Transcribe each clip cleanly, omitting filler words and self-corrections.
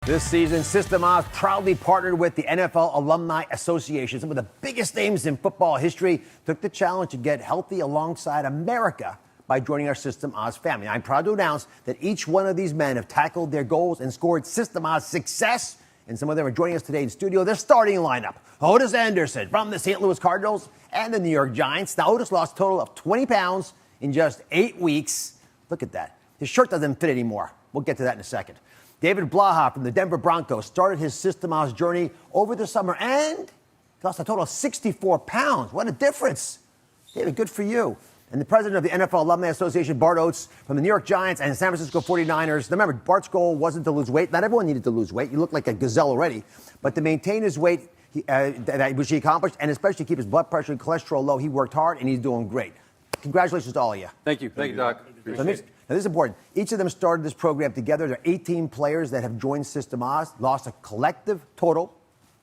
This season, System Oz proudly partnered with the NFL Alumni Association. Some of the biggest names in football history took the challenge to get healthy alongside America by joining our System Oz family. I'm proud to announce that each one of these men have tackled their goals and scored System Oz success. And some of them are joining us today in studio. Their starting lineup: Ottis Anderson from the St. Louis Cardinals and the New York Giants. Now, Ottis lost a total of 20 pounds in just 8 weeks. Look at that. His shirt doesn't fit anymore. We'll get to that in a second. David Blaha from the Denver Broncos started his System Oz journey over the summer and lost a total of 64 pounds. What a difference. David, good for you. And the president of the NFL Alumni Association, Bart Oates, from the New York Giants and San Francisco 49ers. Remember, Bart's goal wasn't to lose weight. Not everyone needed to lose weight. You look like a gazelle already. But to maintain his weight, which he accomplished, and especially keep his blood pressure and cholesterol low, he worked hard, and he's doing great. Congratulations to all of you. Thank you. Thank you, Doc. Now, this is important. Each of them started this program together. There are 18 players that have joined System Oz, lost a collective total,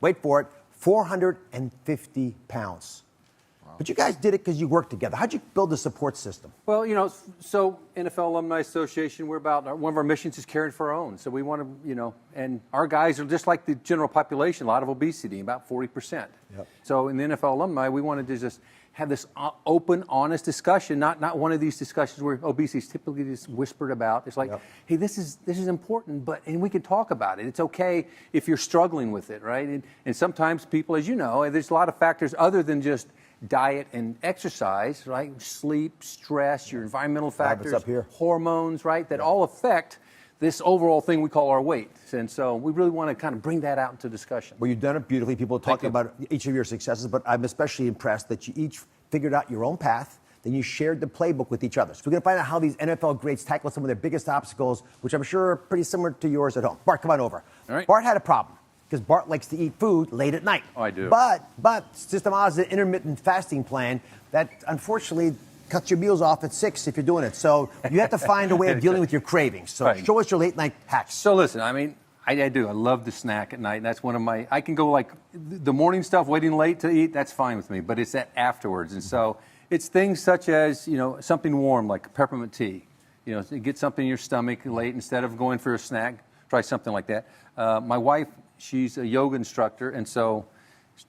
wait for it, 450 pounds. Wow. But you guys did it because you worked together. How'd you build a support system? Well, so NFL Alumni Association, one of our missions is caring for our own. So we want to, and our guys are just like the general population, a lot of obesity, about 40%. Yep. So in the NFL Alumni, we wanted to just have this open, honest discussion, not one of these discussions where obesity is typically just whispered about. It's like, yep, hey, this is important, and we can talk about it. It's okay if you're struggling with it, right? And sometimes people, as you know, there's a lot of factors other than just diet and exercise, right? Sleep, stress, your environmental factors, up here, hormones, right? That all affect this overall thing we call our weight. And so we really want to kind of bring that out into discussion. Well, you've done it beautifully. People talking about each of your successes, but I'm especially impressed that you each figured out your own path, then you shared the playbook with each other. So we're going to find out how these NFL greats tackle some of their biggest obstacles, which I'm sure are pretty similar to yours at home. Bart, come on over. All right. Bart had a problem because Bart likes to eat food late at night. Oh, I do. But System Oz is an intermittent fasting plan that unfortunately cuts your meals off at 6 if you're doing it. So you have to find a way of dealing with your cravings. So show us your late night hacks. So listen, I do. I love to snack at night. That's one of my, I can go like the morning stuff, waiting late to eat, that's fine with me. But it's that afterwards. And so it's things such as, something warm like peppermint tea. Get something in your stomach late instead of going for a snack. Try something like that. My wife, she's a yoga instructor. And so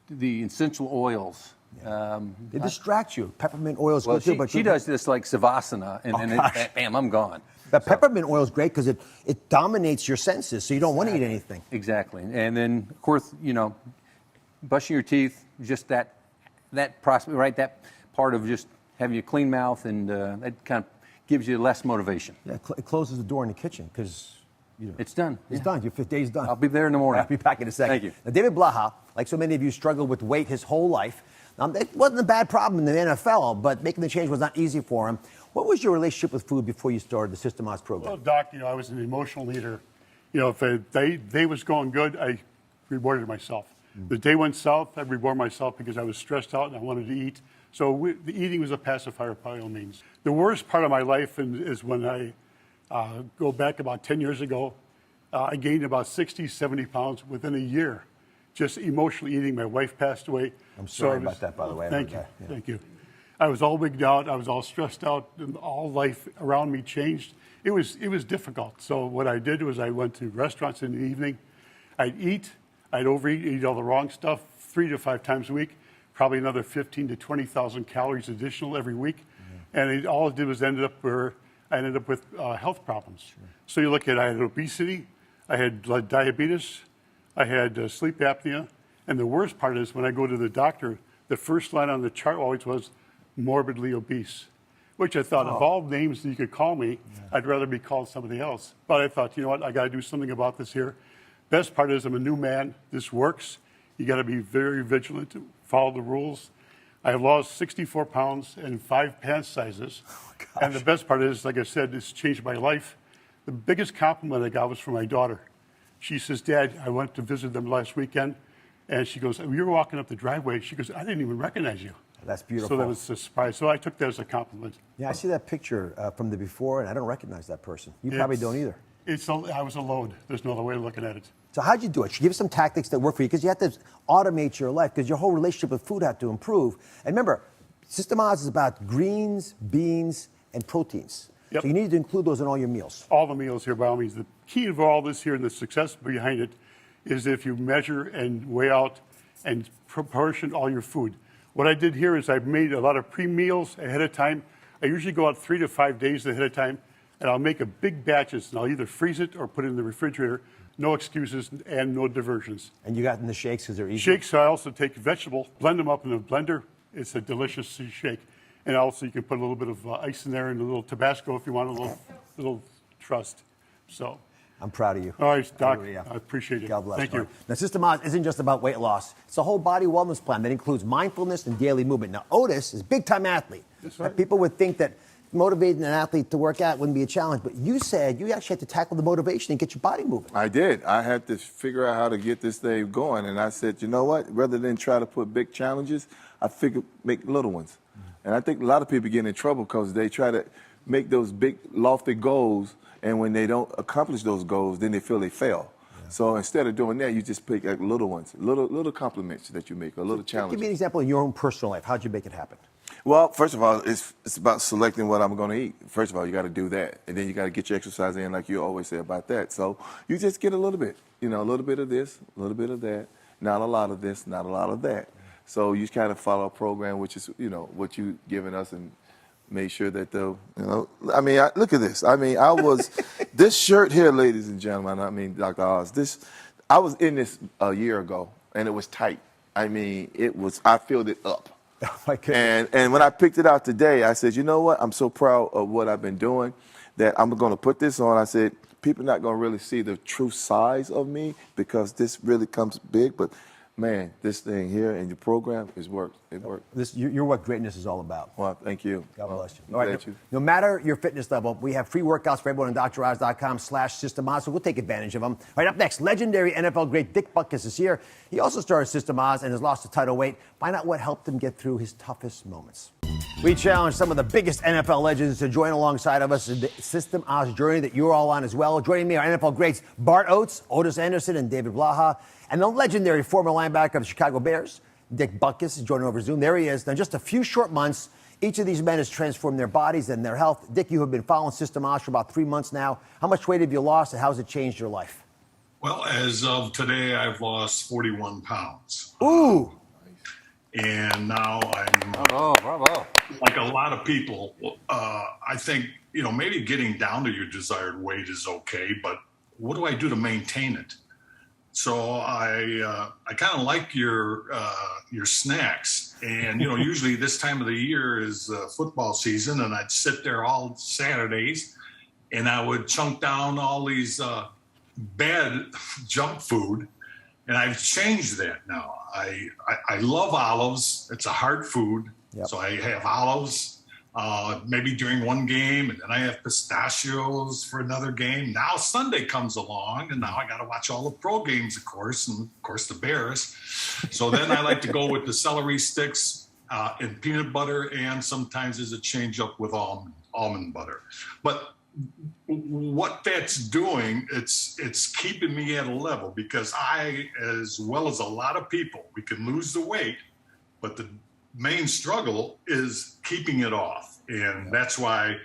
the essential oils. They distract you. Peppermint oil is good too. But she does this like savasana, and bam, I'm gone. But peppermint oil is great because it dominates your senses, so you don't want to eat anything. Exactly. And then, of course, brushing your teeth, just that process, right? That part of just having a clean mouth, and that kind of gives you less motivation. Yeah, it closes the door in the kitchen because it's done. It's done. Your 5th day's done. I'll be there in the morning. I'll be back in a second. Thank you. Now, David Blaha, like so many of you, struggled with weight his whole life. It wasn't a bad problem in the NFL, but making the change was not easy for him. What was your relationship with food before you started the System Oz program? Well, Doc, I was an emotional eater. If the day was going good, I rewarded myself. The day went south, I rewarded myself because I was stressed out and I wanted to eat. So the eating was a pacifier by all means. The worst part of my life is when I go back about 10 years ago. I gained about 60, 70 pounds within a year, just emotionally eating. My wife passed away. I'm sorry about that, by the way. Thank you. Yeah. Thank you. I was all wigged out. I was all stressed out, and all life around me changed. It was difficult. So what I did was I went to restaurants in the evening. I'd eat. I'd overeat, eat all the wrong stuff 3 to 5 times a week, probably another 15 to 20,000 calories additional every week. Mm-hmm. And all it did was I ended up with health problems. Sure. So you look at, I had obesity, I had diabetes, I had sleep apnea, and the worst part is when I go to the doctor, the first line on the chart always was morbidly obese, which I thought of all names that you could call me, I'd rather be called somebody else. But I thought, I got to do something about this here. Best part is I'm a new man. This works. You got to be very vigilant to follow the rules. I have lost 64 pounds and 5 pants sizes. Oh, and the best part is, like I said, it's changed my life. The biggest compliment I got was from my daughter. She says, Dad, I went to visit them last weekend. And she goes, you were walking up the driveway. She goes, I didn't even recognize you. That's beautiful. So that was a surprise. So I took that as a compliment. Yeah, I see that picture from the before, and I don't recognize that person. You probably don't either. I was alone. There's no other way of looking at it. So how'd you do it? Give us some tactics that work for you, because you have to automate your life, because your whole relationship with food had to improve. And remember, System Oz is about greens, beans, and proteins. Yep. So you need to include those in all your meals. All the meals here, by all means. The key of all this here and the success behind it is if you measure and weigh out and proportion all your food. What I did here is I made a lot of pre-meals ahead of time. I usually go out 3 to 5 days ahead of time, and I'll make a big batches, and I'll either freeze it or put it in the refrigerator. No excuses and no diversions. And you got in the shakes because they're easy? Shakes, I also take vegetable, blend them up in a blender. It's a delicious shake. And also you can put a little bit of ice in there and a little Tabasco if you want a little trust. So I'm proud of you. all right, Doc, Really, yeah. I appreciate it. God bless. Thank you. Now, System Oz isn't just about weight loss. It's a whole body wellness plan that includes mindfulness and daily movement. Now, Otis is a big-time athlete. That's right. People would think that motivating an athlete to work out wouldn't be a challenge, but you said you actually had to tackle the motivation and get your body moving. I did. I had to figure out how to get this thing going, and I said, you know what? Rather than try to put big challenges, I figured make little ones. And I think a lot of people get in trouble because they try to make those big, lofty goals, and when they don't accomplish those goals, then they feel they fail. Yeah. So instead of doing that, you just pick like little ones, little compliments that you make, a little challenge. Give me an example in your own personal life. How'd you make it happen? Well, first of all, it's about selecting what I'm going to eat. First of all, you got to do that. And then you got to get your exercise in like you always say about that. So you just get a little bit, a little bit of this, a little bit of that, not a lot of this, not a lot of that. So you kind of follow a program, which is, what you've given us and made sure that look at this. I was, this shirt here, ladies and gentlemen, Dr. Oz, I was in this a year ago and it was tight. I filled it up. Oh my goodness. And when I picked it out today, I said, you know what? I'm so proud of what I've been doing that I'm going to put this on. I said, people are not going to really see the true size of me because this really comes big. But, man, this thing here in your program has worked. It worked. You're what greatness is all about. Well, thank you. God bless you. All All right, no matter your fitness level, we have free workouts for everyone on DrOz.com/System Oz, so we'll take advantage of them. All right, up next, legendary NFL great Dick Butkus is here. He also started System Oz and has lost a title weight. Find out what helped him get through his toughest moments. We challenge some of the biggest NFL legends to join alongside of us in the System Oz journey that you're all on as well. Joining me are NFL greats Bart Oates, Ottis Anderson, and David Blaha, and the legendary former linebacker of the Chicago Bears, Dick Butkus, is joining over Zoom. There he is. Now, just a few short months, each of these men has transformed their bodies and their health. Dick, you have been following System Oz for about 3 months now. How much weight have you lost, and how has it changed your life? Well, as of today, I've lost 41 pounds. Ooh. And now I'm, Bravo. like a lot of people, I think, maybe getting down to your desired weight is okay, but what do I do to maintain it? So I kind of like your snacks, and usually this time of the year is football season, and I'd sit there all Saturdays, and I would chunk down all these bad junk food, and I've changed that now. I love olives. It's a hard food, so I have olives. Maybe during one game, and then I have pistachios for another game. Now Sunday comes along, and now I got to watch all the pro games, of course, and of course the Bears. So then I like to go with the celery sticks and peanut butter, and sometimes as a change up with almond butter. But what that's doing, it's keeping me at a level because I, as well as a lot of people, we can lose the weight, but the main struggle is keeping it off. And that's why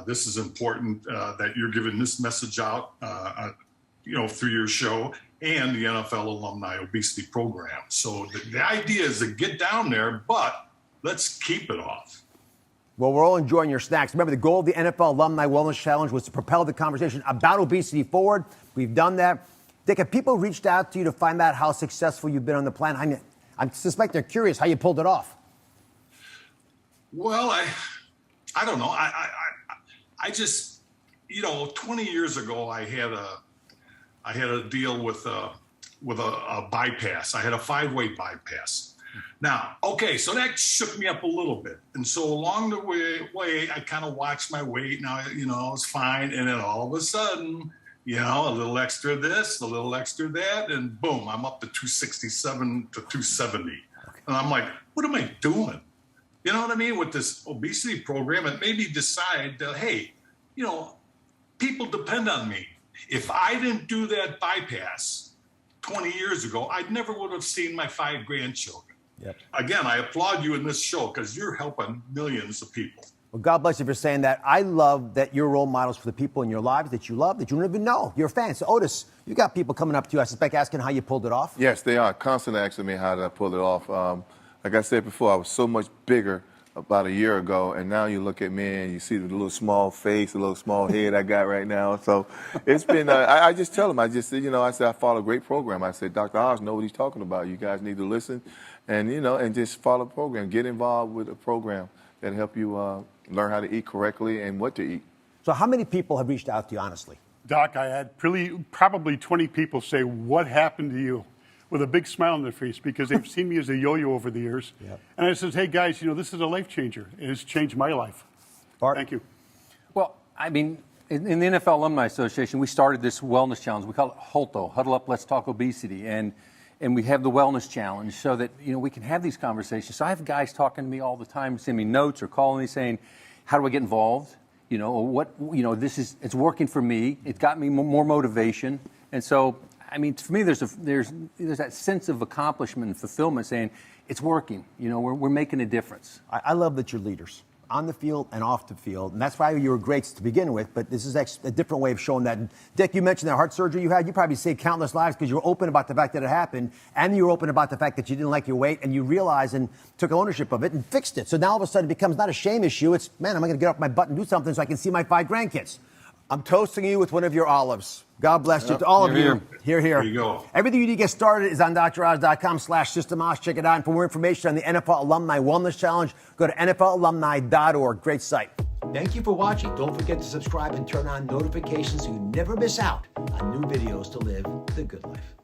this is important that you're giving this message out, through your show and the NFL Alumni Obesity Program. So the idea is to get down there, but let's keep it off. Well, we're all enjoying your snacks. Remember, the goal of the NFL Alumni Wellness Challenge was to propel the conversation about obesity forward. We've done that. Dick, have people reached out to you to find out how successful you've been on the plan? I suspect they're curious how you pulled it off. Well, I don't know. I just, 20 years ago, I had a deal with a bypass. I had a 5-way bypass. Now, okay, so that shook me up a little bit. And so along the way, I kind of watched my weight. Now, it was fine. And then all of a sudden, a little extra this, a little extra that, and boom, I'm up to 267 to 270. And I'm like, what am I doing? You know what I mean? With this obesity program, it made me decide that, hey, people depend on me. If I didn't do that bypass 20 years ago, I never would have seen my 5 grandchildren. Yep. Again, I applaud you in this show because you're helping millions of people. Well, God bless you for saying that. I love that you're role models for the people in your lives that you love, that you don't even know. You're fans. So, Otis, you got people coming up to you, I suspect, asking how you pulled it off. Yes, they are constantly asking me how did I pull it off. Like I said before, I was so much bigger about a year ago, and now you look at me and you see the little small face, the little small head I got right now. So it's been, I just tell them, I said I follow a great program. I said, Dr. Oz know what he's talking about. You guys need to listen and, and just follow the program. Get involved with a program that help you learn how to eat correctly and what to eat. So how many people have reached out to you, honestly? Doc, I had probably 20 people say, what happened to you? With a big smile on their face because they've seen me as a yo-yo over the years. Yep. And I said, hey, guys, this is a life changer. It has changed my life. Bart? Thank you. Well, I mean, in the NFL Alumni Association, we started this wellness challenge. We call it HOLTO, Huddle Up, Let's Talk Obesity. And we have the wellness challenge so that, we can have these conversations. So I have guys talking to me all the time, send me notes or calling me saying, how do I get involved? It's working for me. It got me more motivation. And so, I mean, for me, there's that sense of accomplishment and fulfillment saying it's working. We're making a difference. I love that you're leaders on the field and off the field. And that's why you were greats to begin with. But this is a different way of showing that. And Dick, you mentioned that heart surgery you had. You probably saved countless lives because you were open about the fact that it happened. And you were open about the fact that you didn't like your weight. And you realized and took ownership of it and fixed it. So now all of a sudden it becomes not a shame issue. It's, man, am I going to get off my butt and do something so I can see my 5 grandkids? I'm toasting you with one of your olives. God bless you to all of you. Here. There you go. Everything you need to get started is on droz.com/SystemOz. Check it out. And for more information on the NFL Alumni Wellness Challenge, go to NFLalumni.org. Great site. Thank you for watching. Don't forget to subscribe and turn on notifications so you never miss out on new videos to live the good life.